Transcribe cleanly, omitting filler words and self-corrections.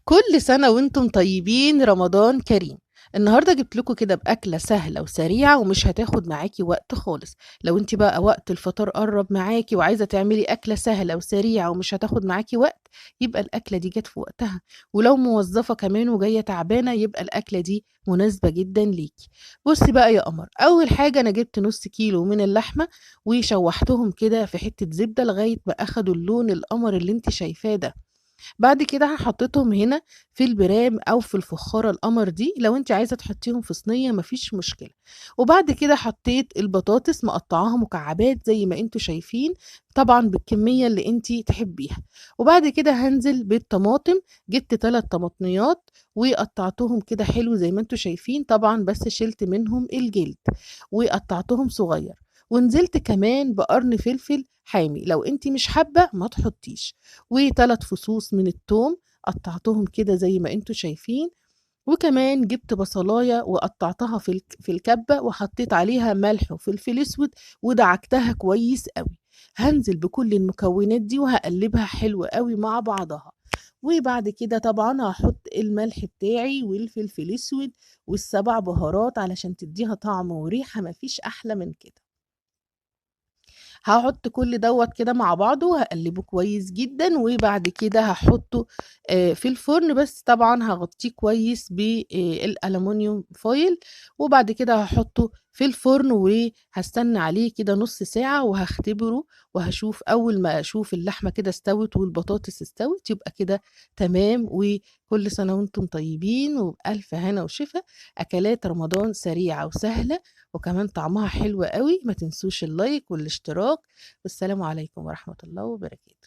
كل سنة وانتم طيبين، رمضان كريم. النهاردة جبت لكم كده بأكلة سهلة وسريعة ومش هتاخد معاكي وقت خالص. لو انت بقى وقت الفطار قرب معاكي وعايزة تعملي أكلة سهلة وسريعة ومش هتاخد معاكي وقت، يبقى الأكلة دي جت في وقتها. ولو موظفة كمان وجاية تعبانة يبقى الأكلة دي مناسبة جدا ليكي. بصي بقى يا قمر، أول حاجة أنا جبت نص كيلو من اللحمة وشوحتهم كده في حتة زبدة لغاية ما أخدوا اللون القمر اللي انت شايفاه ده. بعد كده حطيتهم هنا في البرام أو في الفخارة القمر دي، لو أنتِ عايزة تحطيهم في صينية ما فيش مشكلة. وبعد كده حطيت البطاطس مقطعاها مكعبات زي ما أنتم شايفين، طبعًا بالكمية اللي أنتِ تحبيها. وبعد كده هانزل بالطماطم، جبت 3 طماطميات وقطعتهم كده حلو زي ما أنتم شايفين، طبعًا بس شِلت منهم الجلد، وقطعتهم صغير. ونزلت كمان بقرن فلفل حامي، لو أنتِ مش حابة ما تحطيش. و3 فصوص من التوم قطّعتهم كده زي ما أنتم شايفين. وكمان جِبت بصلاية وقطّعتها في الكَبّة وحطّيت عليها ملح وفلفل أسود ودعكتها كويس أوي. هانزل بكل المكونات دي وهاقلّبها حلو أوي مع بعضها. وبعد كده طبعًا هاحُط الملح بتاعي والفلفل الأسود وال7 بهارات علشان تدّيها طعم وريحة ما فيش أحلى من كده. هاحط كل دوّة كده مع بعضه وهاقلّبه كويس جدًا، وبعد كده هاحطه في الفرن، بس طبعًا هاغطّيه كويس الألمونيوم فويل. وبعد كده هاحطه في الفرن وهاستنى عليه كده نُص ساعة وهاختبره، وهاشوف أول ما أشوف اللحمة كده استوت والبطاطس استوت يبقى كده تمام. وكل سنة وأنتم طيبين وبألف هنا وشفا. أكلات رمضان سريعة وسهلة وكمان طعمها حلو أوي. ما تنسوش اللايك والاشتراك. والسلام عليكم ورحمة الله وبركاته.